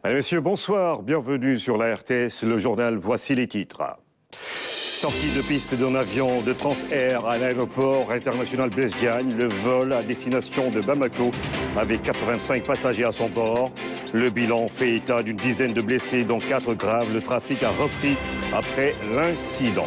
Mesdames, Messieurs, bonsoir. Bienvenue sur la RTS, le journal. Voici les titres. Sortie de piste d'un avion de Transair à l'aéroport international Blaise Diagne. Le vol à destination de Bamako avec 85 passagers à son bord. Le bilan fait état d'une dizaine de blessés, dont 4 graves. Le trafic a repris après l'incident.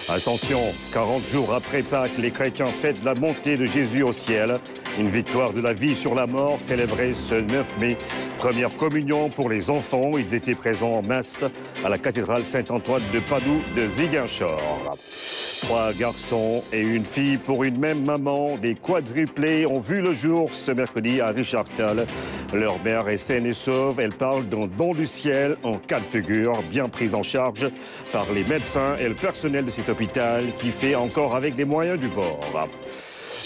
Ascension, 40 jours après Pâques, les chrétiens fêtent la montée de Jésus au ciel. Une victoire de la vie sur la mort célébrée ce 9 mai. Première communion pour les enfants. Ils étaient présents en masse à la cathédrale Saint-Antoine de Padoue de Ziguinchor. 3 garçons et une fille pour une même maman. Des quadruplés ont vu le jour ce mercredi à Richard-Tal. Leur mère est saine et sauve. Elle parle d'un don du ciel en cas de figure, bien prise en charge par les médecins et le personnel de cet hôpital qui fait encore avec les moyens du bord.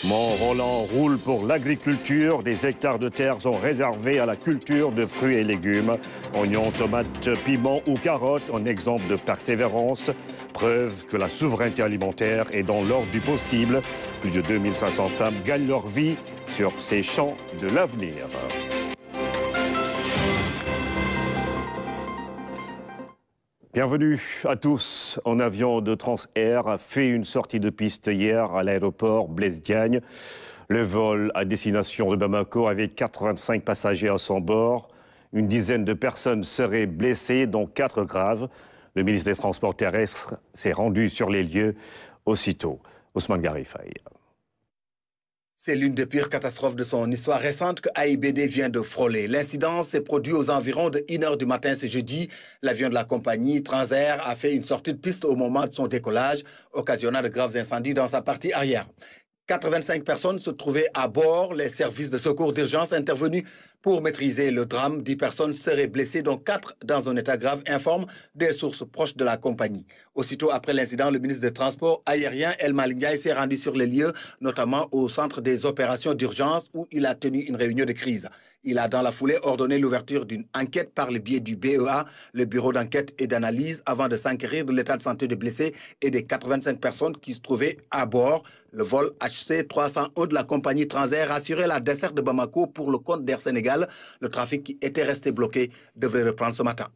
Mont-Roland roule pour l'agriculture. Des hectares de terre sont réservés à la culture de fruits et légumes. Oignons, tomates, piments ou carottes, un exemple de persévérance. Preuve que la souveraineté alimentaire est dans l'ordre du possible. Plus de 2500 femmes gagnent leur vie sur ces champs de l'avenir. Bienvenue à tous. Un avion de Transair a fait une sortie de piste hier à l'aéroport Blaise Diagne. Le vol à destination de Bamako avait 85 passagers à son bord. Une dizaine de personnes seraient blessées, dont 4 graves. Le ministre des Transports terrestres s'est rendu sur les lieux aussitôt. Ousmane Garifaye. C'est l'une des pires catastrophes de son histoire récente que AIBD vient de frôler. L'incident s'est produit aux environs de 1h du matin ce jeudi. L'avion de la compagnie Transair a fait une sortie de piste au moment de son décollage, occasionnant de graves incendies dans sa partie arrière. 85 personnes se trouvaient à bord. Les services de secours d'urgence intervenus pour maîtriser le drame. 10 personnes seraient blessées, dont 4 dans un état grave, informent des sources proches de la compagnie. Aussitôt après l'incident, le ministre des Transports aériens, El Malick Ndiaye, s'est rendu sur les lieux, notamment au centre des opérations d'urgence où il a tenu une réunion de crise. Il a dans la foulée ordonné l'ouverture d'une enquête par le biais du BEA, le Bureau d'enquête et d'analyse, avant de s'enquérir de l'état de santé des blessés et des 85 personnes qui se trouvaient à bord. Le vol HC 301 de la compagnie Transair assurait la desserte de Bamako pour le compte d'Air Sénégal. Le trafic qui était resté bloqué devrait reprendre ce matin.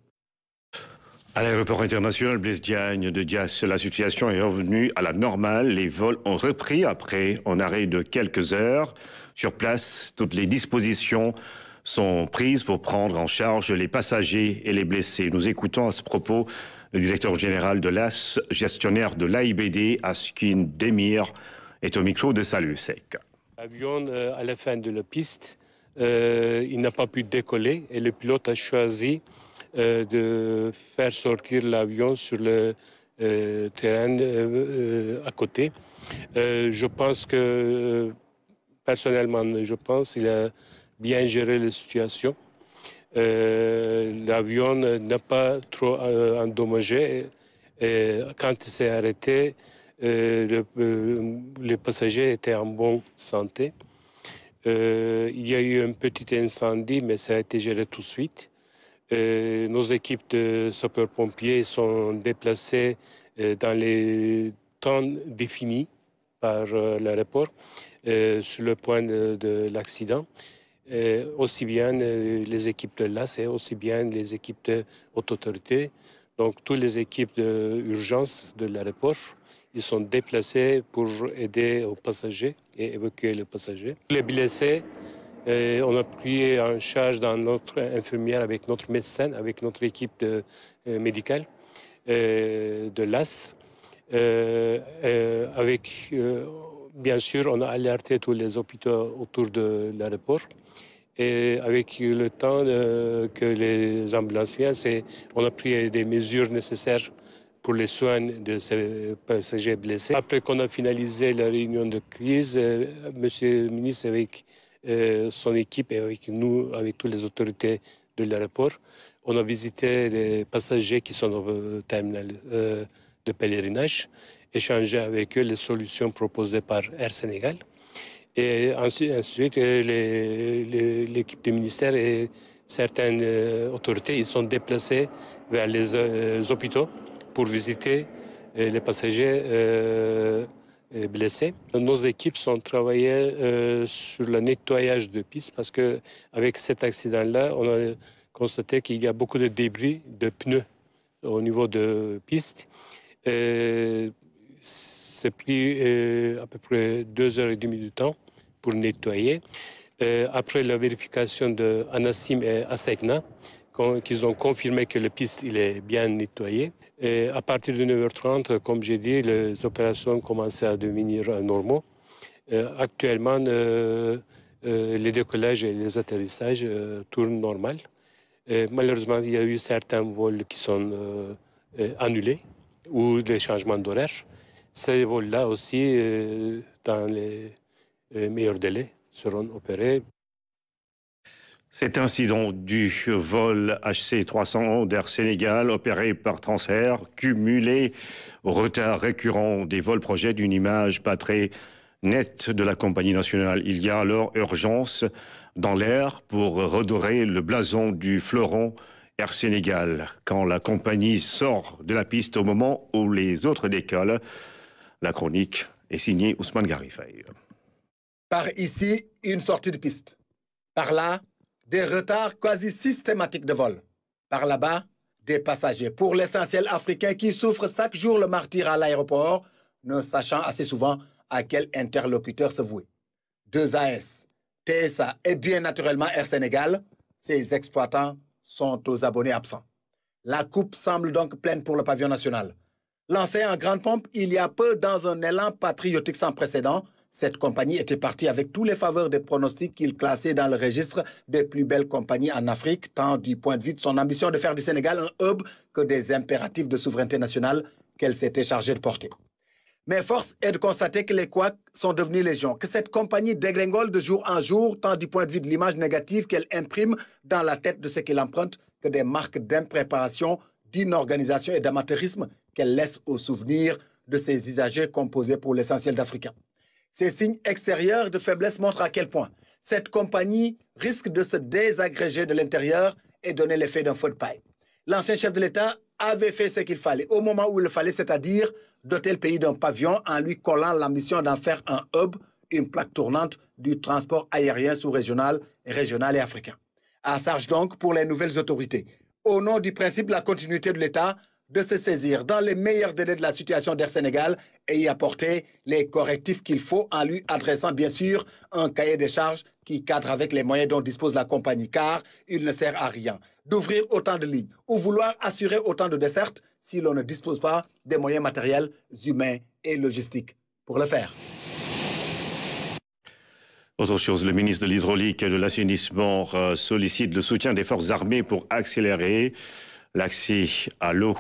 À l'aéroport international Blaise Diagne de Diass, la situation est revenue à la normale. Les vols ont repris après un arrêt de quelques heures. Sur place, toutes les dispositions sont prises pour prendre en charge les passagers et les blessés. Nous écoutons à ce propos le directeur général de l'AS, gestionnaire de l'AIBD, Askin Demir, est au micro de Salut Sec. L'avion, à la fin de la piste, il n'a pas pu décoller et le pilote a choisi de faire sortir l'avion sur le terrain à côté. Je pense que, personnellement, qu'il a bien géré la situation. L'avion n'a pas trop endommagé. Et quand il s'est arrêté, les passagers étaient en bonne santé. Il y a eu un petit incendie, mais ça a été géré tout de suite. Nos équipes de sapeurs-pompiers sont déplacées dans les temps définis par l'aéroport sur le point de l'accident. Aussi bien les équipes de l'AS et aussi bien les équipes d'autorité. Donc, toutes les équipes d'urgence de l'aéroport, ils sont déplacés pour aider aux passagers et évacuer les passagers. Les blessés, on a pris en charge dans notre infirmière avec notre médecin, avec notre équipe médicale de l'AS. Bien sûr, on a alerté tous les hôpitaux autour de l'aéroport. Et avec le temps que les ambulances viennent, on a pris des mesures nécessaires pour les soins de ces passagers blessés. Après qu'on a finalisé la réunion de crise, Monsieur le ministre, avec son équipe et avec nous, avec toutes les autorités de l'aéroport, on a visité les passagers qui sont au terminal de pèlerinage, échangé avec eux les solutions proposées par Air Sénégal. Et ensuite l'équipe du ministère et certaines autorités, ils sont déplacés vers les hôpitaux pour visiter les passagers blessés. Nos équipes sont travaillées sur le nettoyage de pistes parce qu'avec cet accident-là, constaté qu'il y a beaucoup de débris de pneus au niveau de pistes. C'est pris à peu près 2h30 de temps pour nettoyer. Après la vérification de Anassim et Asegna, qu'ils ont confirmé que la piste il est bien nettoyée. Et à partir de 9h30, comme j'ai dit, les opérations commençaient à devenir normaux. Actuellement, les décollages et les atterrissages tournent normal. Malheureusement, il y a eu certains vols qui sont annulés ou des changements d'horaire. Ces vols-là aussi, dans les meilleurs délais, seront opérés. Cet incident du vol HC300 d'Air Sénégal opéré par Transair, cumulé au retard récurrent des vols projette une image pas très nette de la compagnie nationale. Il y a alors urgence dans l'air pour redorer le blason du fleuron Air Sénégal. Quand la compagnie sort de la piste au moment où les autres décollent, la chronique est signée Ousmane Garifay. Par ici, une sortie de piste. Par là, des retards quasi systématiques de vol. Par là-bas, des passagers, pour l'essentiel africains, qui souffrent chaque jour le martyre à l'aéroport, ne sachant assez souvent à quel interlocuteur se vouer. 2AS, TSA et bien naturellement Air Sénégal, ces exploitants sont aux abonnés absents. La coupe semble donc pleine pour le pavillon national. Lancée en grande pompe il y a peu dans un élan patriotique sans précédent, cette compagnie était partie avec tous les faveurs des pronostics qu'il classait dans le registre des plus belles compagnies en Afrique, tant du point de vue de son ambition de faire du Sénégal un hub que des impératifs de souveraineté nationale qu'elle s'était chargée de porter. Mais force est de constater que les couacs sont devenus légion, que cette compagnie dégringole de jour en jour, tant du point de vue de l'image négative qu'elle imprime dans la tête de ceux qui l'empruntent, que des marques d'impréparation, d'inorganisation et d'amateurisme qu'elle laisse au souvenir de ses usagers composés pour l'essentiel d'Africains. Ces signes extérieurs de faiblesse montrent à quel point cette compagnie risque de se désagréger de l'intérieur et donner l'effet d'un feu de paille. L'ancien chef de l'État avait fait ce qu'il fallait, au moment où il le fallait, c'est-à-dire doter le pays d'un pavillon en lui collant l'ambition d'en faire un hub, une plaque tournante du transport aérien sous-régional, régional et africain. À charge donc pour les nouvelles autorités, au nom du principe de la continuité de l'État, de se saisir dans les meilleurs délais de la situation d'Air Sénégal et y apporter les correctifs qu'il faut en lui adressant bien sûr un cahier des charges qui cadre avec les moyens dont dispose la compagnie, car il ne sert à rien d'ouvrir autant de lignes ou vouloir assurer autant de dessertes si l'on ne dispose pas des moyens matériels, humains et logistiques pour le faire. Autre chose, le ministre de l'Hydraulique et de l'Assainissement sollicite le soutien des forces armées pour accélérer l'accès à l'eau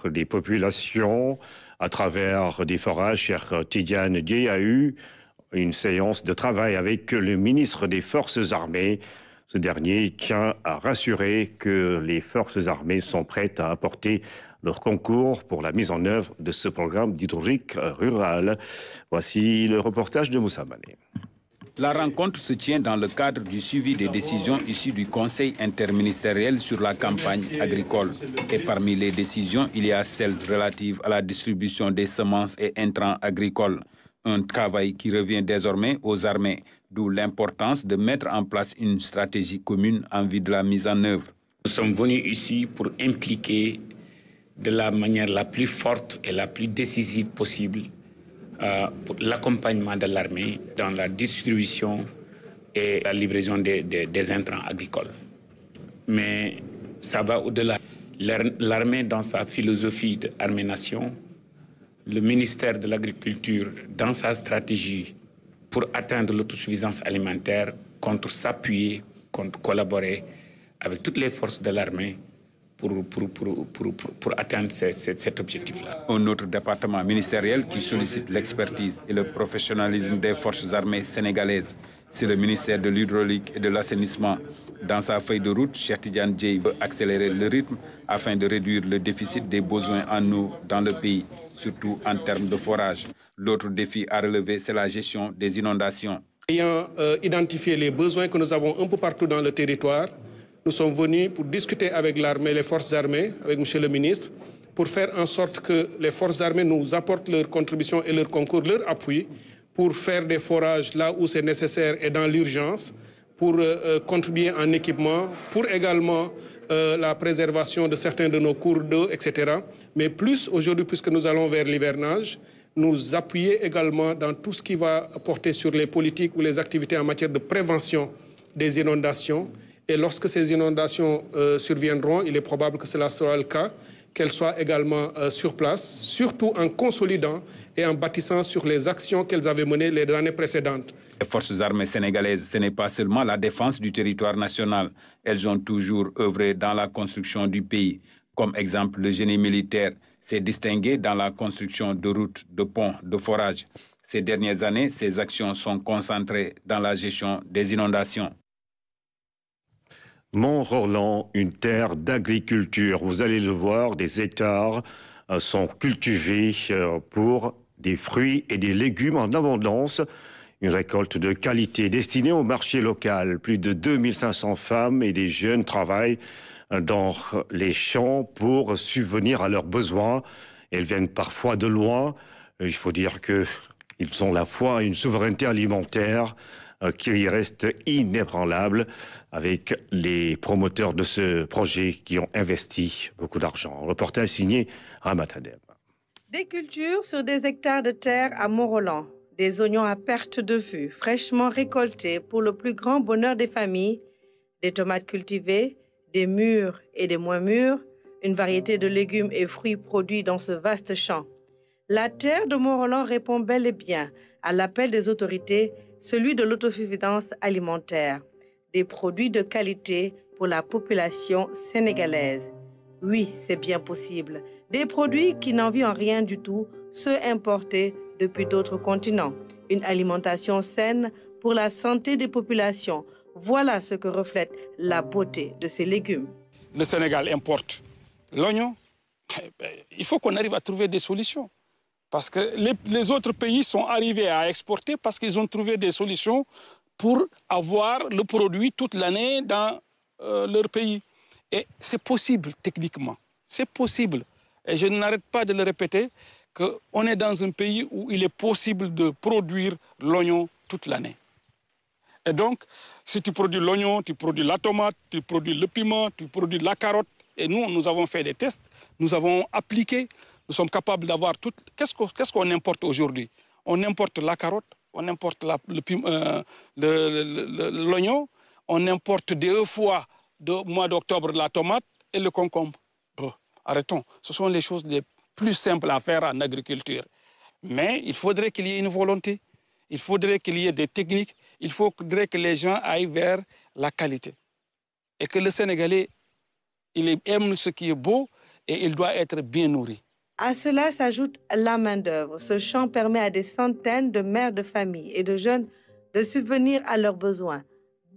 des populations à travers des forages. Cher Tidiane Dieye a eu une séance de travail avec le ministre des Forces armées. Ce dernier tient à rassurer que les forces armées sont prêtes à apporter leur concours pour la mise en œuvre de ce programme d'hydraulique rurale. Voici le reportage de Moussa Mané. La rencontre se tient dans le cadre du suivi des décisions issues du Conseil interministériel sur la campagne agricole. Et parmi les décisions, il y a celle relative à la distribution des semences et intrants agricoles. Un travail qui revient désormais aux armées, d'où l'importance de mettre en place une stratégie commune en vue de la mise en œuvre. Nous sommes venus ici pour impliquer de la manière la plus forte et la plus décisive possible pour l'accompagnement de l'armée dans la distribution et la livraison des intrants agricoles. Mais ça va au-delà. L'armée, dans sa philosophie d'armée-nation, le ministère de l'Agriculture, dans sa stratégie pour atteindre l'autosuffisance alimentaire, compte s'appuyer, compte collaborer avec toutes les forces de l'armée pour atteindre cet objectif-là. Un autre département ministériel qui sollicite l'expertise et le professionnalisme des forces armées sénégalaises, c'est le ministère de l'Hydraulique et de l'Assainissement. Dans sa feuille de route, Cheikh Tidiane Dieye veut accélérer le rythme afin de réduire le déficit des besoins en eau dans le pays, surtout en termes de forage. L'autre défi à relever, c'est la gestion des inondations. Ayant identifié les besoins que nous avons un peu partout dans le territoire, nous sommes venus pour discuter avec l'armée, les forces armées, avec M. le ministre, pour faire en sorte que les forces armées nous apportent leur contribution et leur concours, leur appui, pour faire des forages là où c'est nécessaire et dans l'urgence, pour contribuer en équipement, pour également la préservation de certains de nos cours d'eau, etc. Mais plus aujourd'hui, puisque nous allons vers l'hivernage, nous appuyer également dans tout ce qui va porter sur les politiques ou les activités en matière de prévention des inondations. Et lorsque ces inondations surviendront, il est probable que cela sera le cas, qu'elles soient également sur place, surtout en consolidant et en bâtissant sur les actions qu'elles avaient menées les années précédentes. Les forces armées sénégalaises, ce n'est pas seulement la défense du territoire national. Elles ont toujours œuvré dans la construction du pays. Comme exemple, le génie militaire s'est distingué dans la construction de routes, de ponts, de forages. Ces dernières années, ces actions sont concentrées dans la gestion des inondations. Mont-Roland, une terre d'agriculture. Vous allez le voir, des hectares sont cultivés pour des fruits et des légumes en abondance. Une récolte de qualité destinée au marché local. Plus de 2500 femmes et des jeunes travaillent dans les champs pour subvenir à leurs besoins. Elles viennent parfois de loin. Il faut dire qu'ils ont la foi à une souveraineté alimentaire qui reste inébranlable avec les promoteurs de ce projet qui ont investi beaucoup d'argent. Reportage signé Ramatadem. Des cultures sur des hectares de terre à Mont-Roland. Des oignons à perte de vue, fraîchement récoltés pour le plus grand bonheur des familles. Des tomates cultivées, des mûres et des moins mûres. Une variété de légumes et fruits produits dans ce vaste champ. La terre de Mont-Roland répond bel et bien à l'appel des autorités, celui de l'autosuffisance alimentaire. Des produits de qualité pour la population sénégalaise. Oui, c'est bien possible. Des produits qui n'envient en rien du tout ceux importés depuis d'autres continents. Une alimentation saine pour la santé des populations. Voilà ce que reflète la beauté de ces légumes. Le Sénégal importe l'oignon. Il faut qu'on arrive à trouver des solutions. Parce que les autres pays sont arrivés à exporter parce qu'ils ont trouvé des solutions pour avoir le produit toute l'année dans leur pays. Et c'est possible techniquement. C'est possible. Et je n'arrête pas de le répéter qu'on est dans un pays où il est possible de produire l'oignon toute l'année. Et donc, si tu produis l'oignon, tu produis la tomate, tu produis le piment, tu produis la carotte. Et nous avons fait des tests, nous avons appliqué, nous sommes capables d'avoir tout. Qu'est-ce qu'on importe aujourd'hui? On importe la carotte, on importe l'oignon, on importe 2 fois au mois d'octobre la tomate et le concombre. Bon, arrêtons. Ce sont les choses les plus simples à faire en agriculture. Mais il faudrait qu'il y ait une volonté, il faudrait qu'il y ait des techniques, il faudrait que les gens aillent vers la qualité. Et que le Sénégalais, il aime ce qui est beau et il doit être bien nourri. À cela s'ajoute la main-d'œuvre. Ce champ permet à des centaines de mères de famille et de jeunes de subvenir à leurs besoins.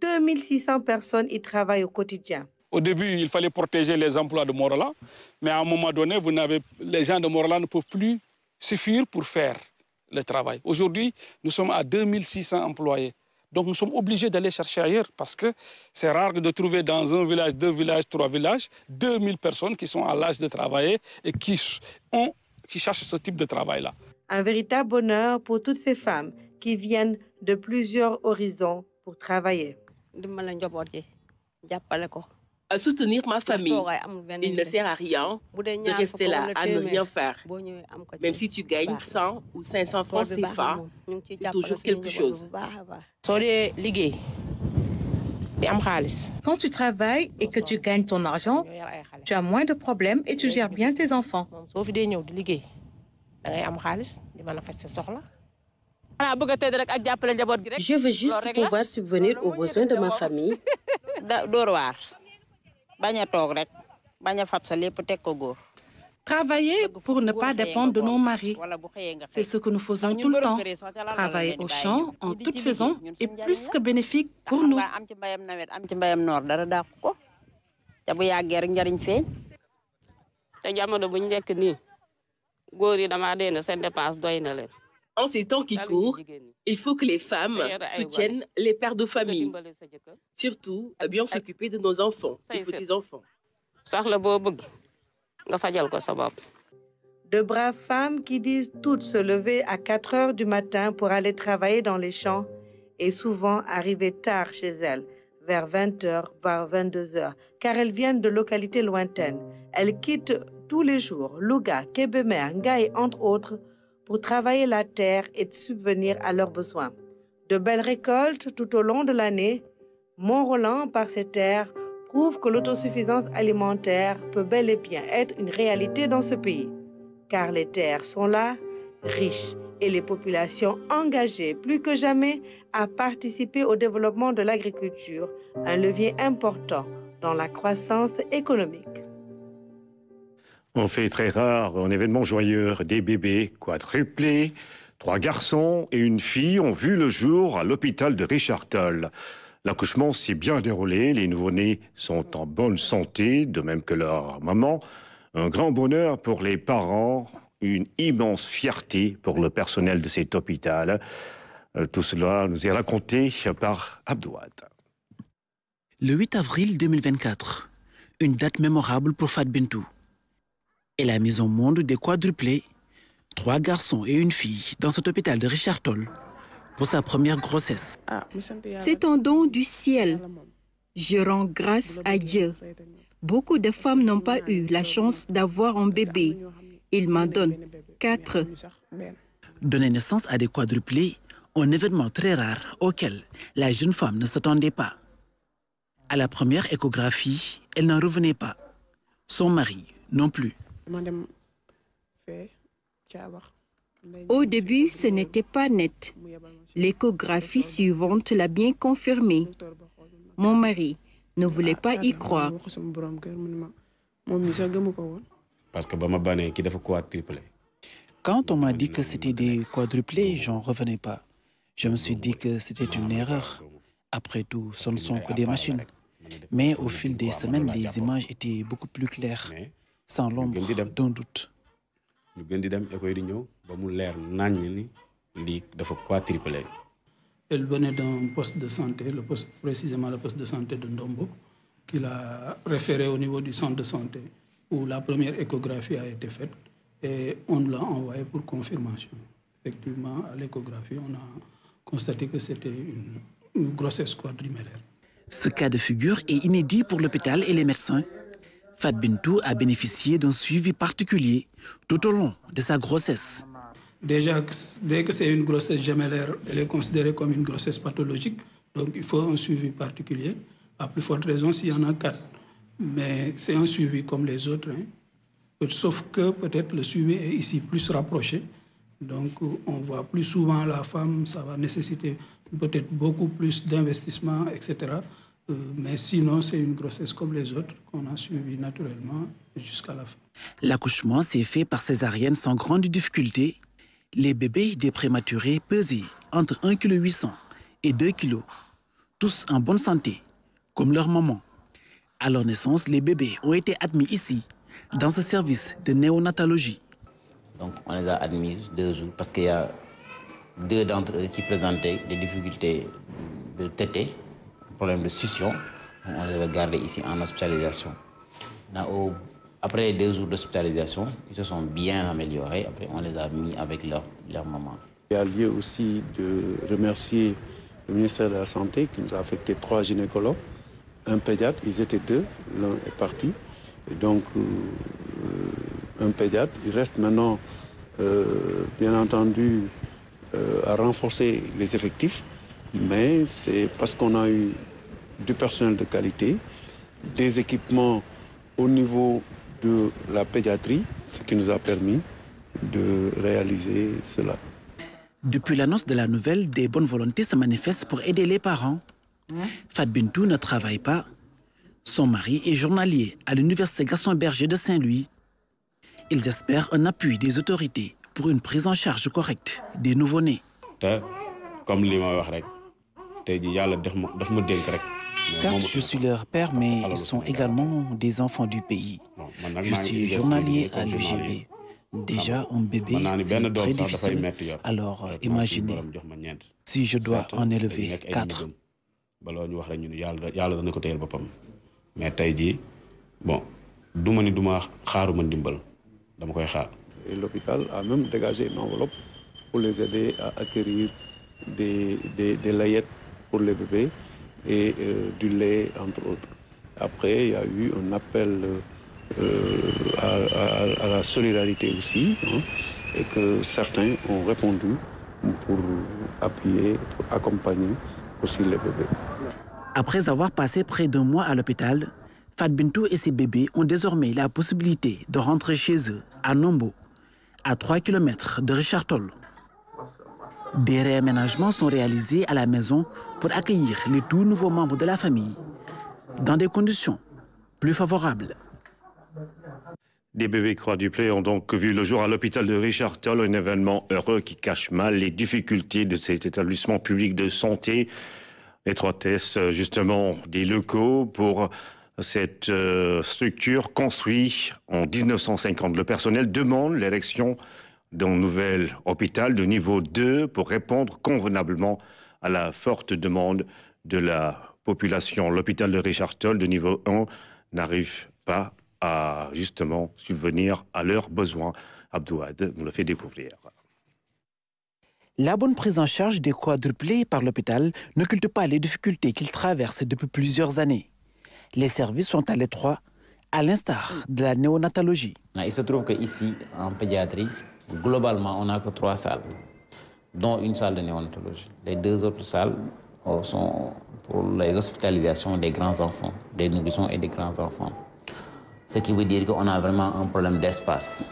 2600 personnes y travaillent au quotidien. Au début, il fallait protéger les emplois de Mont-Roland, mais à un moment donné, les gens de Mont-Roland ne peuvent plus suffire pour faire le travail. Aujourd'hui, nous sommes à 2600 employés. Donc nous sommes obligés d'aller chercher ailleurs parce que c'est rare de trouver dans un village, 2 villages, 3 villages, 2000 personnes qui sont à l'âge de travailler et qui cherchent ce type de travail-là. Un véritable bonheur pour toutes ces femmes qui viennent de plusieurs horizons pour travailler. À soutenir ma famille. Il ne sert à rien de rester là, à ne rien faire. Même si tu gagnes 100 ou 500 francs CFA, c'est toujours quelque chose. Quand tu travailles et que tu gagnes ton argent, tu as moins de problèmes et tu gères bien tes enfants. Je veux juste pouvoir subvenir aux besoins de ma famille. Travailler pour ne pas dépendre de nos maris. C'est ce que nous faisons tout le temps. Travailler au champ en toute saison est plus que bénéfique pour nous. En ces temps qui courent, il faut que les femmes soutiennent les pères de famille. Surtout, à bien s'occuper de nos enfants et petits-enfants. De braves femmes qui disent toutes se lever à 4 heures du matin pour aller travailler dans les champs et souvent arriver tard chez elles, vers 20h, voire 22h, car elles viennent de localités lointaines. Elles quittent tous les jours Louga, Kébémer, Ngaye, entre autres, pour travailler la terre et subvenir à leurs besoins. De belles récoltes tout au long de l'année, Mont-Roland, par ses terres, prouve que l'autosuffisance alimentaire peut bel et bien être une réalité dans ce pays. Car les terres sont là, riches, et les populations engagées plus que jamais à participer au développement de l'agriculture, un levier important dans la croissance économique. On fait très rare un événement joyeux. Des bébés quadruplés, 3 garçons et une fille ont vu le jour à l'hôpital de Richard Toll. L'accouchement s'est bien déroulé, les nouveau-nés sont en bonne santé, de même que leur maman. Un grand bonheur pour les parents, une immense fierté pour le personnel de cet hôpital. Tout cela nous est raconté par Abdouad. Le 8 avril 2024, une date mémorable pour Fat Bintou. Elle a mis au monde des quadruplés, 3 garçons et une fille dans cet hôpital de Richard Toll pour sa première grossesse. C'est un don du ciel. Je rends grâce à Dieu. Beaucoup de femmes n'ont pas eu la chance d'avoir un bébé. Il m'en donne 4. Donner naissance à des quadruplés, un événement très rare auquel la jeune femme ne s'attendait pas. À la première échographie, elle n'en revenait pas. Son mari non plus. Au début, ce n'était pas net. L'échographie suivante l'a bien confirmé. Mon mari ne voulait pas y croire. Parce que quand on m'a dit que c'était des quadruplés, j'en revenais pas. Je me suis dit que c'était une erreur. Après tout, ce ne sont que des machines. Mais au fil des semaines, les images étaient beaucoup plus claires, sans l'ombre d'un doute. Elle venait d'un poste de santé, précisément le poste de santé de Ndombo, qu'il a référé au niveau du centre de santé, où la première échographie a été faite et on l'a envoyé pour confirmation. Effectivement, à l'échographie, on a constaté que c'était une grossesse quadrimélaire. Ce cas de figure est inédit pour l'hôpital et les médecins. Fat Bintou a bénéficié d'un suivi particulier tout au long de sa grossesse. Déjà, dès que c'est une grossesse gemellaire, elle est considérée comme une grossesse pathologique. Donc, il faut un suivi particulier. À plus forte raison s'il y en a 4. Mais c'est un suivi comme les autres. Sauf que peut-être le suivi est ici plus rapproché. Donc, on voit plus souvent la femme, ça va nécessiter peut-être beaucoup plus d'investissement, etc. Mais sinon, c'est une grossesse comme les autres qu'on a suivi naturellement jusqu'à la fin. L'accouchement s'est fait par césarienne sans grande difficulté. Les bébés des prématurés pesaient entre 1,8 kg et 2 kg, tous en bonne santé, comme leur maman. À leur naissance, les bébés ont été admis ici, dans ce service de néonatologie. Donc, on les a admis 2 jours parce qu'il y a 2 d'entre eux qui présentaient des difficultés de tétée, problème de succion. On les a gardés ici en hospitalisation. Après 2 jours d'hospitalisation, ils se sont bien améliorés. Après, on les a mis avec leur maman. Il y a lieu aussi de remercier le ministère de la Santé qui nous a affecté 3 gynécologues, un pédiatre, ils étaient 2, l'un est parti. Et donc, un pédiatre, il reste maintenant, bien entendu, à renforcer les effectifs, mais c'est parce qu'on a eu du personnel de qualité, des équipements au niveau de la pédiatrie, ce qui nous a permis de réaliser cela. Depuis l'annonce de la nouvelle, des bonnes volontés se manifestent pour aider les parents. Fat Bintou ne travaille pas. Son mari est journalier à l'université Gaston Berger de Saint-Louis. Ils espèrent un appui des autorités pour une prise en charge correcte des nouveau-nés. Certes, je suis leur père, mais ils sont également des enfants du pays. Je suis journalier à l'UGB. Déjà, un bébé, c'est très difficile. Alors, imaginez, si je dois en élever 4. Mais bon, et l'hôpital a même dégagé une enveloppe pour les aider à acquérir des layettes pour les bébés et du lait, entre autres. Après, il y a eu un appel à la solidarité aussi, hein, et que certains ont répondu pour appuyer, pour accompagner aussi les bébés. Après avoir passé près d'un mois à l'hôpital, Fat Bintou et ses bébés ont désormais la possibilité de rentrer chez eux, à Nombo, à 3 km de Richard Toll. Des réaménagements sont réalisés à la maison pour accueillir les tout nouveaux membres de la famille dans des conditions plus favorables. Des bébés quadruplés ont donc vu le jour à l'hôpital de Richard Toll, un événement heureux qui cache mal les difficultés de cet établissement public de santé. Étroitesse justement des locaux pour cette structure construite en 1950. Le personnel demande l'érection d'un nouvel hôpital de niveau 2 pour répondre convenablement à la forte demande de la population. L'hôpital de Richard Toll de niveau 1 n'arrive pas à justement subvenir à leurs besoins. Abdouad nous le fait découvrir. La bonne prise en charge des quadruplés par l'hôpital n'occulte pas les difficultés qu'ils traversent depuis plusieurs années. Les services sont à l'étroit, à l'instar de la néonatologie. Il se trouve qu'ici, en pédiatrie, globalement, on n'a que 3 salles, dont une salle de néonatologie. Les 2 autres salles sont pour les hospitalisations des grands enfants, des nourrissons et des grands enfants. Ce qui veut dire qu'on a vraiment un problème d'espace.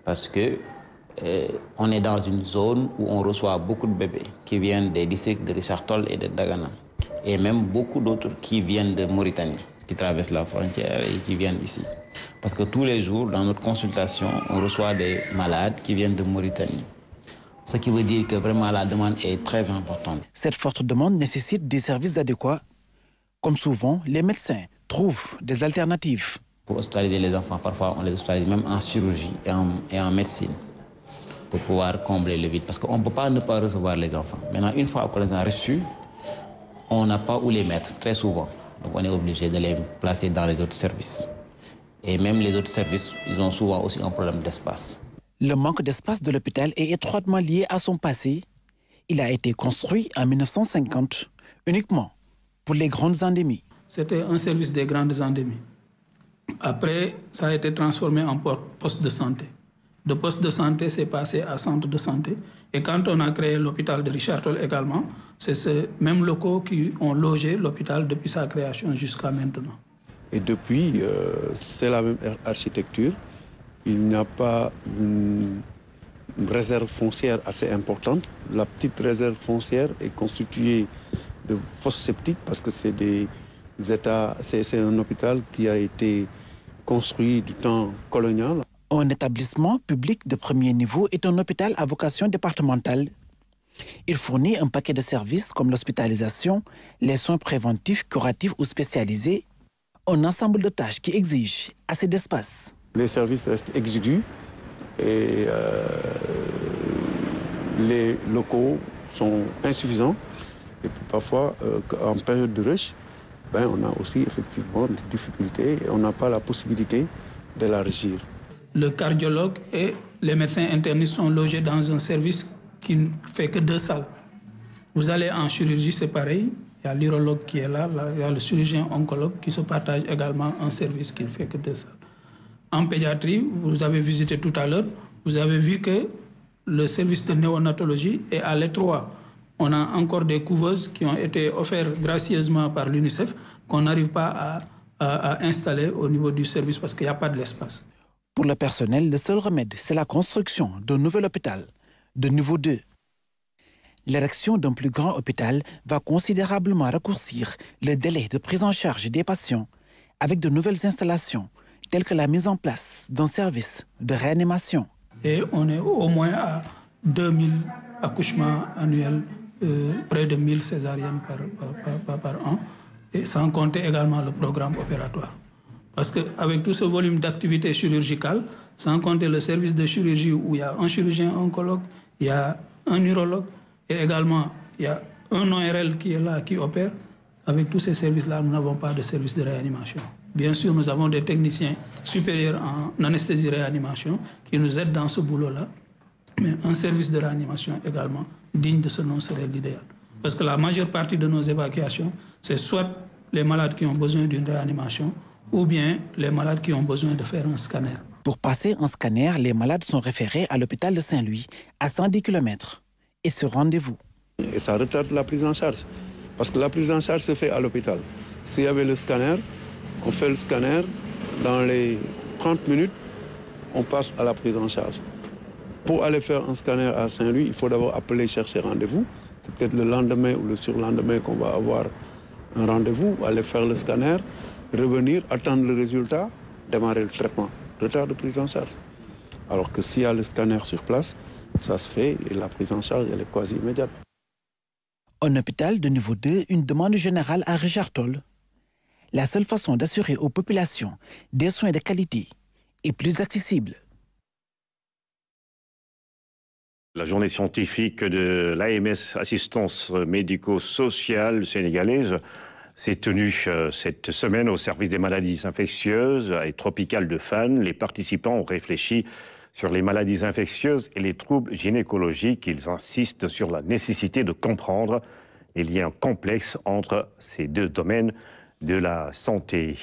Parce que on est dans une zone où on reçoit beaucoup de bébés qui viennent des districts de Richard Toll et de Dagana. Et même beaucoup d'autres qui viennent de Mauritanie, qui traversent la frontière et qui viennent ici. Parce que tous les jours, dans notre consultation, on reçoit des malades qui viennent de Mauritanie. Ce qui veut dire que vraiment la demande est très importante. Cette forte demande nécessite des services adéquats. Comme souvent, les médecins trouvent des alternatives. Pour hospitaliser les enfants, parfois on les hospitalise même en chirurgie et en médecine pour pouvoir combler le vide. Parce qu'on ne peut pas ne pas recevoir les enfants. Maintenant, une fois qu'on les a reçus, on n'a pas où les mettre, très souvent. Donc on est obligé de les placer dans les autres services. Et même les autres services, ils ont souvent aussi un problème d'espace. Le manque d'espace de l'hôpital est étroitement lié à son passé. Il a été construit en 1950 uniquement pour les grandes endémies. C'était un service des grandes endémies. Après, ça a été transformé en poste de santé. De poste de santé, c'est passé à centre de santé. Et quand on a créé l'hôpital de Richard Toll également, c'est ces mêmes locaux qui ont logé l'hôpital depuis sa création jusqu'à maintenant. Et depuis, c'est la même architecture. Il n'y a pas une réserve foncière assez importante. La petite réserve foncière est constituée de fosses septiques parce que c'est un hôpital qui a été construit du temps colonial. Un établissement public de premier niveau est un hôpital à vocation départementale. Il fournit un paquet de services comme l'hospitalisation, les soins préventifs, curatifs ou spécialisés, un ensemble de tâches qui exigent assez d'espace. Les services restent exigus et les locaux sont insuffisants. Et puis parfois, en période de rush, on a aussi effectivement des difficultés et on n'a pas la possibilité d'élargir. Le cardiologue et les médecins internistes sont logés dans un service qui ne fait que 2 salles. Vous allez en chirurgie, c'est pareil. Il y a l'urologue qui est là, il y a le chirurgien oncologue qui se partage également un service qui ne fait que 2 salles. En pédiatrie, vous avez visité tout à l'heure, vous avez vu que le service de néonatologie est à l'étroit. On a encore des couveuses qui ont été offertes gracieusement par l'UNICEF qu'on n'arrive pas à installer au niveau du service parce qu'il n'y a pas de l'espace. Pour le personnel, le seul remède, c'est la construction d'un nouvel hôpital de niveau 2. L'érection d'un plus grand hôpital va considérablement raccourcir le délai de prise en charge des patients avec de nouvelles installations telles que la mise en place d'un service de réanimation. Et on est au moins à 2000 accouchements annuels, près de 1000 césariennes par an, et sans compter également le programme opératoire. Parce qu'avec tout ce volume d'activité chirurgicale, sans compter le service de chirurgie où il y a un chirurgien oncologue, il y a un urologue et également il y a un ORL qui est là, qui opère, avec tous ces services-là, nous n'avons pas de service de réanimation. Bien sûr, nous avons des techniciens supérieurs en anesthésie-réanimation qui nous aident dans ce boulot-là, mais un service de réanimation également digne de ce nom serait l'idéal. Parce que la majeure partie de nos évacuations, c'est soit les malades qui ont besoin d'une réanimation ou bien les malades qui ont besoin de faire un scanner. Pour passer un scanner, les malades sont référés à l'hôpital de Saint-Louis, à 110 km. Et ce rendez-vous. Et ça retarde la prise en charge. Parce que la prise en charge se fait à l'hôpital. S'il y avait le scanner, on fait le scanner. Dans les 30 minutes, on passe à la prise en charge. Pour aller faire un scanner à Saint-Louis, il faut d'abord appeler, chercher rendez-vous. C'est peut-être le lendemain ou le surlendemain qu'on va avoir un rendez-vous, aller faire le scanner, revenir, attendre le résultat, démarrer le traitement. Retard de prise en charge. Alors que s'il y a le scanner sur place, ça se fait et la prise en charge, elle est quasi immédiate. Un hôpital de niveau 2, une demande générale à Richard Toll. La seule façon d'assurer aux populations des soins de qualité et plus accessibles. La journée scientifique de l'AMS, Assistance médico-sociale sénégalaise, s'est tenue cette semaine au service des maladies infectieuses et tropicales de Fannes. Les participants ont réfléchi sur les maladies infectieuses et les troubles gynécologiques. Ils insistent sur la nécessité de comprendre les liens complexes entre ces deux domaines de la santé.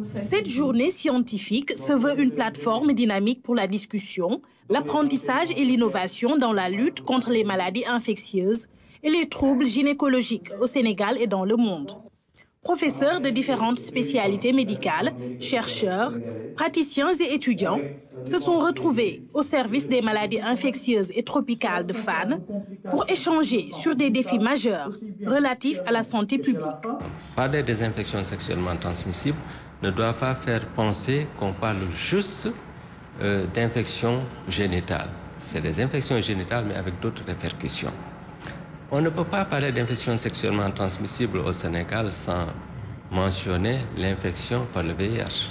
Cette journée scientifique se veut une plateforme dynamique pour la discussion, l'apprentissage et l'innovation dans la lutte contre les maladies infectieuses et les troubles gynécologiques au Sénégal et dans le monde. Professeurs de différentes spécialités médicales, chercheurs, praticiens et étudiants se sont retrouvés au service des maladies infectieuses et tropicales de Fannes pour échanger sur des défis majeurs relatifs à la santé publique. Parler des infections sexuellement transmissibles ne doit pas faire penser qu'on parle juste d'infections génitales. C'est des infections génitales mais avec d'autres répercussions. On ne peut pas parler d'infection sexuellement transmissible au Sénégal sans mentionner l'infection par le VIH.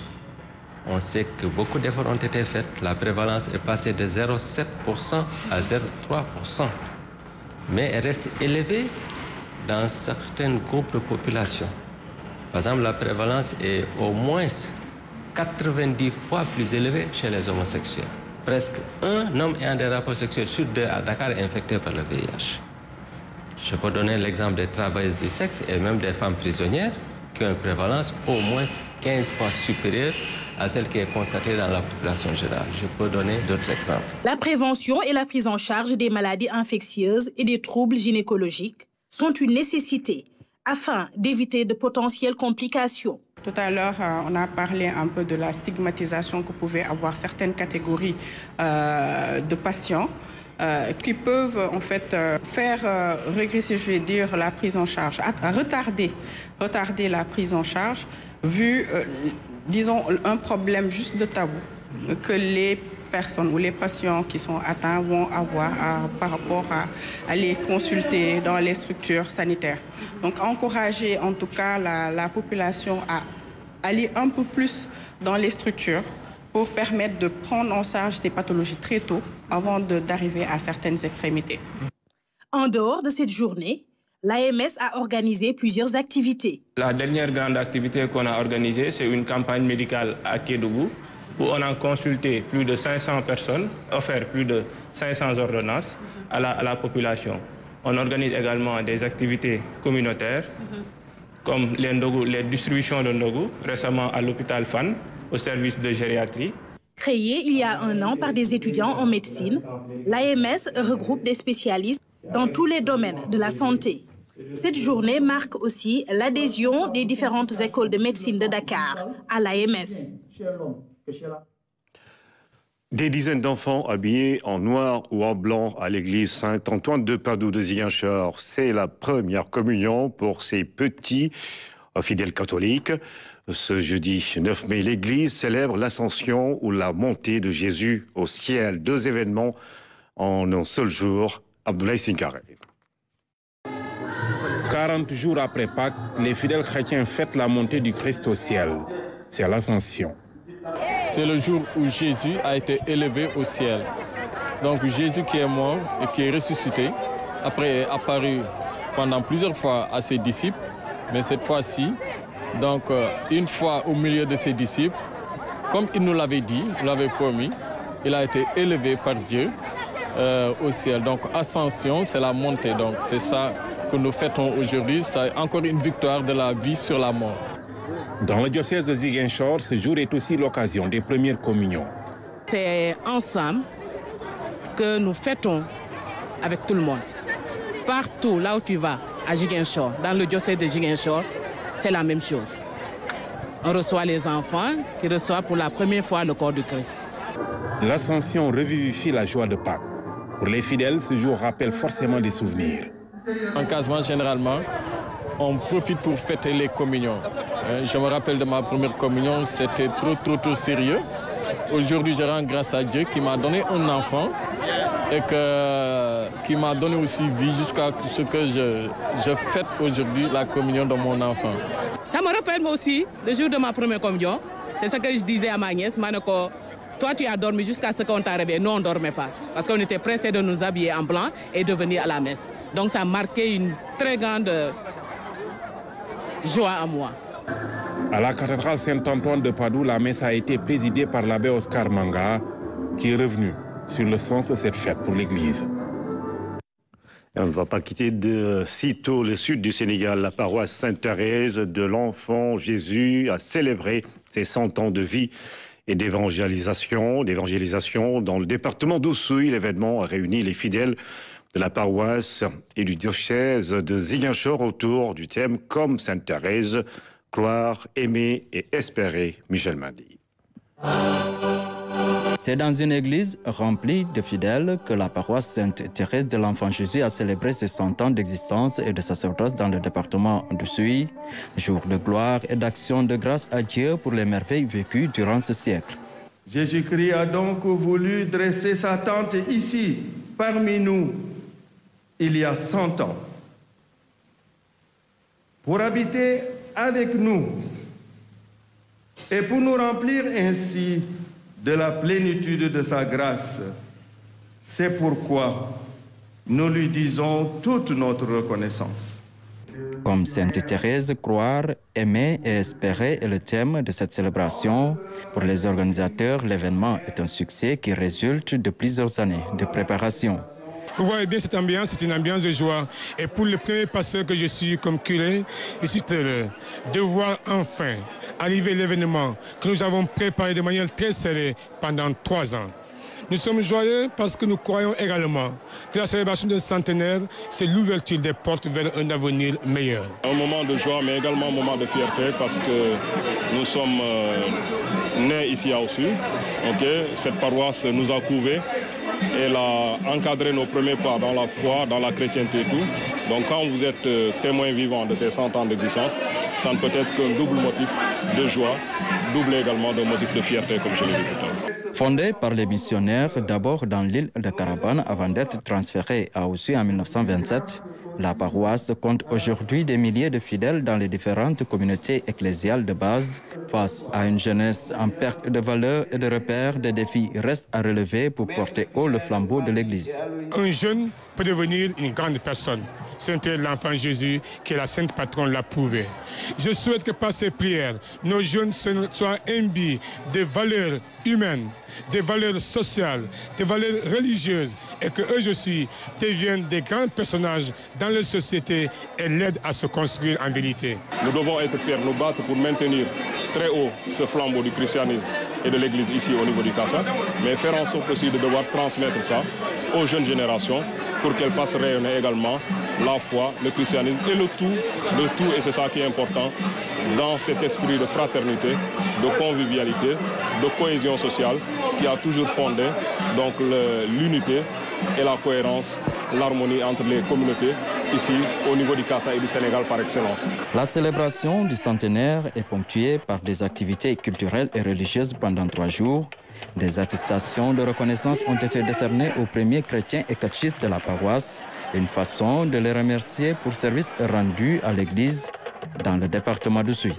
On sait que beaucoup d'efforts ont été faits. La prévalence est passée de 0,7% à 0,3%. Mais elle reste élevée dans certains groupes de population. Par exemple, la prévalence est au moins 90 fois plus élevée chez les homosexuels. Presque un homme ayant des rapports sexuels sur deux à Dakar est infecté par le VIH. Je peux donner l'exemple des travailleuses du sexe et même des femmes prisonnières qui ont une prévalence au moins 15 fois supérieure à celle qui est constatée dans la population générale. Je peux donner d'autres exemples. La prévention et la prise en charge des maladies infectieuses et des troubles gynécologiques sont une nécessité afin d'éviter de potentielles complications. Tout à l'heure, on a parlé un peu de la stigmatisation que pouvaient avoir certaines catégories de patients. Qui peuvent en fait faire régresser, je vais dire, la prise en charge, retarder la prise en charge, vu, disons, un problème juste de tabou que les personnes ou les patients qui sont atteints vont avoir par rapport à les consulter dans les structures sanitaires. Donc encourager en tout cas la population à aller un peu plus dans les structures pour permettre de prendre en charge ces pathologies très tôt avant d'arriver à certaines extrémités. En dehors de cette journée, l'AMS a organisé plusieurs activités. La dernière grande activité qu'on a organisée, c'est une campagne médicale à Kédougou où on a consulté plus de 500 personnes, offert plus de 500 ordonnances à la population. On organise également des activités communautaires comme les distributions de Ndogu, récemment à l'hôpital Fannes, au service de gériatrie. Créée il y a un an par des étudiants en médecine, l'AMS regroupe des spécialistes dans tous les domaines de la santé. Cette journée marque aussi l'adhésion des différentes écoles de médecine de Dakar à l'AMS. Des dizaines d'enfants habillés en noir ou en blanc à l'église Saint-Antoine de Padoue de Ziguinchor. C'est la première communion pour ces petits fidèles catholiques. Ce jeudi 9 mai, l'église célèbre l'ascension ou la montée de Jésus au ciel. Deux événements en un seul jour. Abdoulaye Sinkaré. 40 jours après Pâques, les fidèles chrétiens fêtent la montée du Christ au ciel. C'est l'ascension. C'est le jour où Jésus a été élevé au ciel. Donc Jésus qui est mort et qui est ressuscité, après est apparu pendant plusieurs fois à ses disciples, mais cette fois-ci, donc une fois au milieu de ses disciples, comme il nous l'avait dit, il l'avait promis, il a été élevé par Dieu au ciel. Donc ascension, c'est la montée. Donc c'est ça que nous fêtons aujourd'hui. C'est encore une victoire de la vie sur la mort. Dans le diocèse de Ziguinchor, ce jour est aussi l'occasion des premières communions. C'est ensemble que nous fêtons avec tout le monde. Partout là où tu vas, à Ziguinchor, dans le diocèse de Ziguinchor, c'est la même chose. On reçoit les enfants qui reçoivent pour la première fois le corps du Christ. L'ascension revivifie la joie de Pâques. Pour les fidèles, ce jour rappelle forcément des souvenirs. En Casamance, généralement, on profite pour fêter les communions. Je me rappelle de ma première communion, c'était trop sérieux. Aujourd'hui, je rends grâce à Dieu qui m'a donné un enfant et qui m'a donné aussi vie jusqu'à ce que je fête aujourd'hui la communion de mon enfant. Ça me rappelle moi aussi le jour de ma première communion. C'est ce que je disais à ma nièce, Manoko. Toi, tu as dormi jusqu'à ce qu'on t'a réveillé. Nous, on ne dormait pas. Parce qu'on était pressés de nous habiller en blanc et de venir à la messe. Donc, ça a marqué une très grande joie à moi. À la cathédrale Saint-Antoine de Padoue, la messe a été présidée par l'abbé Oscar Manga, qui est revenu sur le sens de cette fête pour l'Église. Et on ne va pas quitter de sitôt le sud du Sénégal. La paroisse Sainte-Thérèse de l'Enfant Jésus a célébré ses 100 ans de vie et d'évangélisation dans le département d'Oussouye. L'événement a réuni les fidèles de la paroisse et du diocèse de Ziguinchor autour du thème « Comme Sainte-Thérèse, croire, aimer et espérer ». Michel Madi. C'est dans une église remplie de fidèles que la paroisse Sainte-Thérèse de l'Enfant Jésus a célébré ses 100 ans d'existence et de sacerdoce dans le département d'Oussouye. Jour de gloire et d'action de grâce à Dieu pour les merveilles vécues durant ce siècle. Jésus-Christ a donc voulu dresser sa tente ici, parmi nous, il y a 100 ans, pour habiter avec nous et pour nous remplir ainsi de la plénitude de sa grâce. C'est pourquoi nous lui disons toute notre reconnaissance. Comme Sainte Thérèse, croire, aimer et espérer est le thème de cette célébration. Pour les organisateurs, l'événement est un succès qui résulte de plusieurs années de préparation. Vous voyez bien cette ambiance, c'est une ambiance de joie. Et pour le premier pasteur que je suis comme curé, je suis heureux de voir enfin arriver l'événement que nous avons préparé de manière très serrée pendant 3 ans. Nous sommes joyeux parce que nous croyons également que la célébration d'un centenaire, c'est l'ouverture des portes vers un avenir meilleur. Un moment de joie, mais également un moment de fierté parce que nous sommes nés ici à Oussouye. Cette paroisse nous a couvés. Elle a encadré nos premiers pas dans la foi, dans la chrétienté et tout. Donc quand vous êtes témoin vivant de ces 100 ans d'existence, ça ne peut être qu'un double motif de joie, double également de motif de fierté, comme je l'ai dit tout à l'heure. Fondée par les missionnaires, d'abord dans l'île de Carabane avant d'être transférée à Oussouye en 1927, la paroisse compte aujourd'hui des milliers de fidèles dans les différentes communautés ecclésiales de base. Face à une jeunesse en perte de valeur et de repères, des défis restent à relever pour porter haut le flambeau de l'Église. Un jeune peut devenir une grande personne. Sainte l'Enfant Jésus, qui est la sainte patronne, l'a prouvé. Je souhaite que par ces prières, nos jeunes soient imbus des valeurs humaines, des valeurs sociales, des valeurs religieuses, et qu'eux aussi deviennent des grands personnages dans la société et l'aident à se construire en vérité. Nous devons être fiers, nous battre pour maintenir très haut ce flambeau du christianisme et de l'Église ici au niveau du Casa, mais faire en sorte aussi de devoir transmettre ça aux jeunes générations pour qu'elles fassent rayonner également la foi, le christianisme et le tout, et c'est ça qui est important, dans cet esprit de fraternité, de convivialité, de cohésion sociale qui a toujours fondé donc l'unité et la cohérence, l'harmonie entre les communautés ici au niveau du Casa et du Sénégal par excellence. La célébration du centenaire est ponctuée par des activités culturelles et religieuses pendant 3 jours. Des attestations de reconnaissance ont été décernées aux premiers chrétiens et catéchistes de la paroisse, une façon de les remercier pour services rendus à l'Église dans le département d'Oussouye.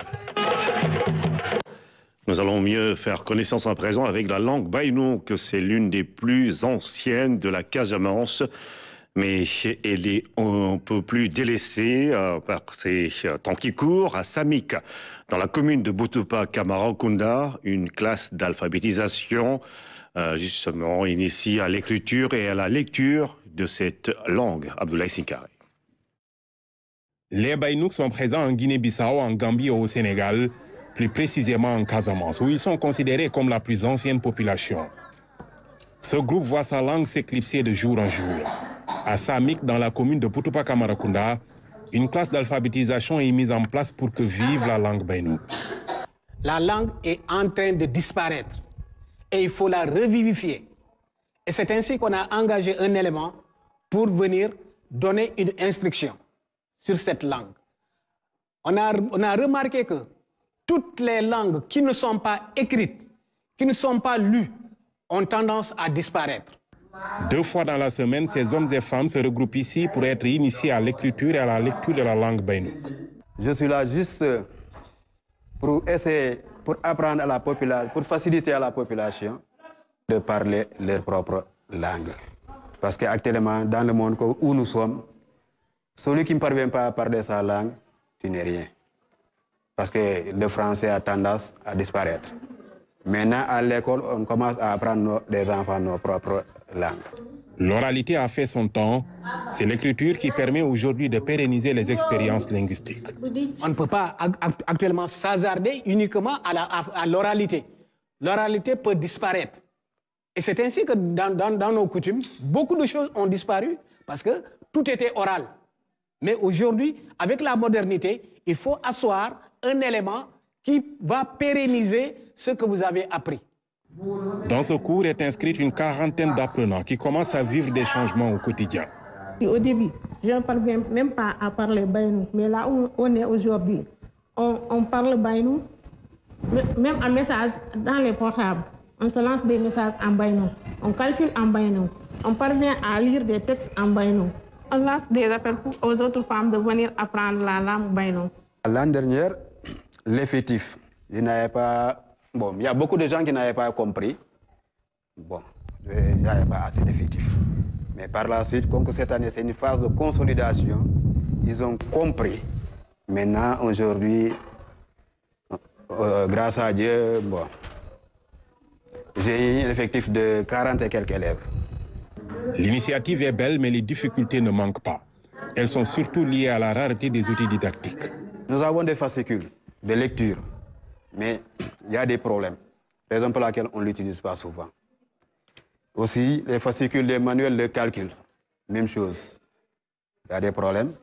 Nous allons mieux faire connaissance à présent avec la langue Baïnou, que c'est l'une des plus anciennes de la Casamance, mais elle est un peu plus délaissée par ses temps qui courent. À Samik, dans la commune de Boutoupa Kamarakunda, une classe d'alphabétisation justement initie à l'écriture et à la lecture de cette langue. Abdoulaye Sinkari. Les Baïnouks sont présents en Guinée-Bissau, en Gambie et au Sénégal, plus précisément en Casamance, où ils sont considérés comme la plus ancienne population. Ce groupe voit sa langue s'éclipser de jour en jour. À Samik, dans la commune de Boutoupa-Kamarakunda, une classe d'alphabétisation est mise en place pour que vive la langue Baïnouk. La langue est en train de disparaître et il faut la revivifier. Et c'est ainsi qu'on a engagé un élément pour venir donner une instruction sur cette langue. On a remarqué que toutes les langues qui ne sont pas écrites, qui ne sont pas lues, ont tendance à disparaître. 2 fois dans la semaine, ces hommes et femmes se regroupent ici pour être initiés à l'écriture et à la lecture de la langue Baïnouk. Je suis là juste pour essayer, pour apprendre à la population, pour faciliter à la population de parler leur propre langue. Parce qu'actuellement, dans le monde où nous sommes, celui qui ne parvient pas à parler sa langue, tu n'es rien. Parce que le français a tendance à disparaître. Maintenant, à l'école, on commence à apprendre des enfants nos propres langues. L'oralité a fait son temps. C'est l'écriture qui permet aujourd'hui de pérenniser les expériences linguistiques. On ne peut pas actuellement s'hasarder uniquement à l'oralité. L'oralité peut disparaître. Et c'est ainsi que dans nos coutumes, beaucoup de choses ont disparu parce que tout était oral. Mais aujourd'hui, avec la modernité, il faut asseoir un élément qui va pérenniser ce que vous avez appris. Dans ce cours est inscrite une quarantaine d'apprenants qui commencent à vivre des changements au quotidien. Au début, je ne parviens même pas à parler Baïnou, mais là où on est aujourd'hui, on parle Baïnou, même un message dans les portables. On se lance des messages en Baïnou, on calcule en Baïnou, on parvient à lire des textes en Baïnou. On lance des appels aux autres femmes de venir apprendre la langue Baïnou. L'année dernière, l'effectif, il y a beaucoup de gens qui n'avaient pas compris. Bon, il n'y avait pas assez d'effectifs. Mais par la suite, comme cette année, c'est une phase de consolidation, ils ont compris. Maintenant, aujourd'hui, grâce à Dieu, j'ai eu un effectif de 40 et quelques élèves. L'initiative est belle, mais les difficultés ne manquent pas. Elles sont surtout liées à la rareté des outils didactiques. Nous avons des fascicules de lecture, mais il y a des problèmes, raison pour laquelle on ne l'utilise pas souvent. Aussi, les fascicules des manuels de calcul, même chose. Il y a des problèmes,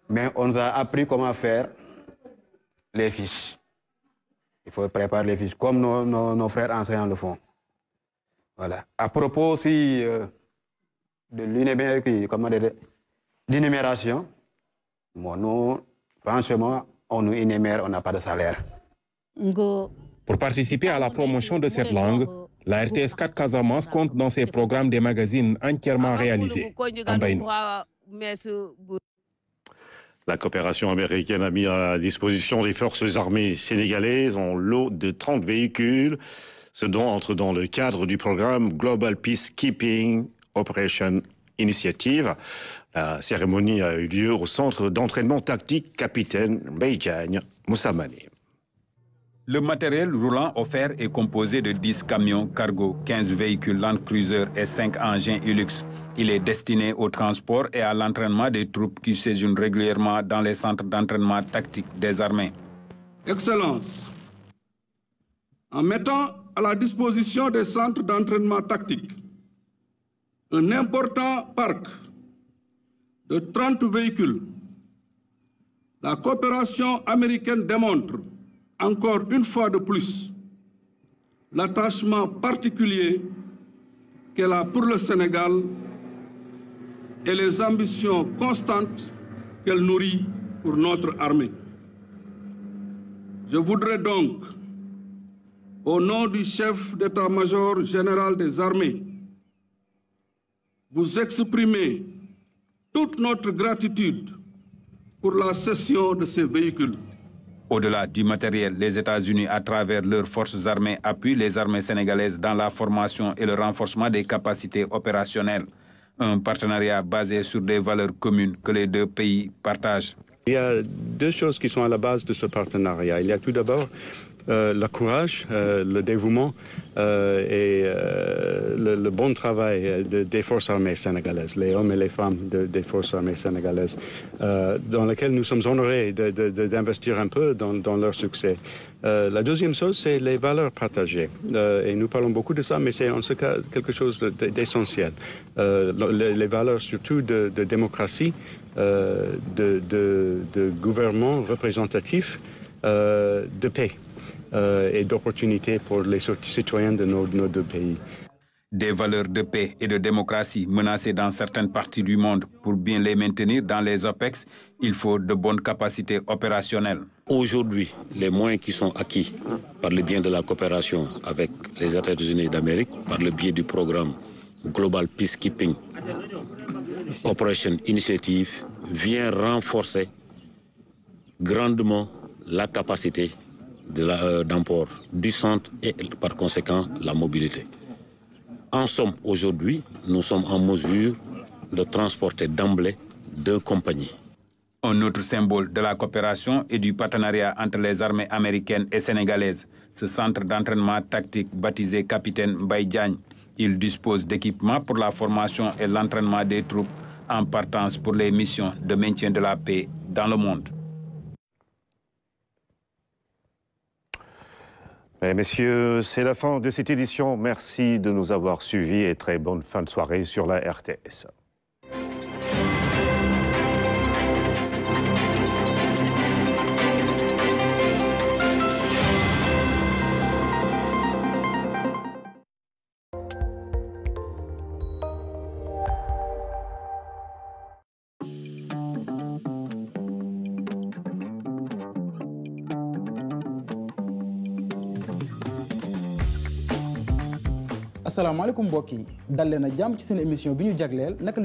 mais on nous a appris comment faire les fiches. Il faut préparer les fiches, comme nos frères enseignants le font. Voilà. À propos aussi de l'inémération, nous, franchement, on nous énumère, on n'a pas de salaire. Pour participer à la promotion de cette langue, la RTS 4 Casamance compte dans ses programmes des magazines entièrement réalisés en Baïnou. La coopération américaine a mis à disposition des forces armées sénégalaises en lot de 30 véhicules, ce dont entre dans le cadre du programme Global Peacekeeping Operation Initiative. La cérémonie a eu lieu au centre d'entraînement tactique Capitaine Beidjagne Moussamani. Le matériel roulant offert est composé de 10 camions cargo, 15 véhicules Land Cruiser et 5 engins Hilux. Il est destiné au transport et à l'entraînement des troupes qui séjournent régulièrement dans les centres d'entraînement tactique des armées. Excellence, en mettant à la disposition des centres d'entraînement tactique un important parc de 30 véhicules, la coopération américaine démontre encore une fois de plus l'attachement particulier qu'elle a pour le Sénégal et les ambitions constantes qu'elle nourrit pour notre armée. Je voudrais donc, au nom du chef d'état-major général des armées, vous exprimer toute notre gratitude pour la cession de ces véhicules. Au-delà du matériel, les États-Unis, à travers leurs forces armées, appuient les armées sénégalaises dans la formation et le renforcement des capacités opérationnelles. Un partenariat basé sur des valeurs communes que les deux pays partagent. Il y a deux choses qui sont à la base de ce partenariat. Il y a tout d'abord le courage, le dévouement et le bon travail des forces armées sénégalaises, les hommes et les femmes des forces armées sénégalaises, dans lesquelles nous sommes honorés d'investir un peu dans leur succès. La deuxième chose, c'est les valeurs partagées. Et nous parlons beaucoup de ça, mais c'est en ce cas quelque chose d'essentiel. Les valeurs surtout de démocratie, de gouvernement représentatif, de paix et d'opportunités pour les citoyens de nos deux pays. Des valeurs de paix et de démocratie menacées dans certaines parties du monde. Pour bien les maintenir dans les OPEX, il faut de bonnes capacités opérationnelles. Aujourd'hui, les moyens qui sont acquis par le biais de la coopération avec les États-Unis d'Amérique, par le biais du programme Global Peacekeeping Operation Initiative, vient renforcer grandement la capacité d'emport du centre et par conséquent la mobilité. En somme, aujourd'hui, nous sommes en mesure de transporter d'emblée 2 compagnies. Un autre symbole de la coopération et du partenariat entre les armées américaines et sénégalaises, ce centre d'entraînement tactique baptisé Capitaine Mbaye Diagne. Il dispose d'équipements pour la formation et l'entraînement des troupes en partance pour les missions de maintien de la paix dans le monde. Mesdames, Messieurs, c'est la fin de cette édition. Merci de nous avoir suivis et très bonne fin de soirée sur la RTS. asalaamaaleykum mbokk yi dal leen a jàmm ci seen émission bi ñu jagleel naka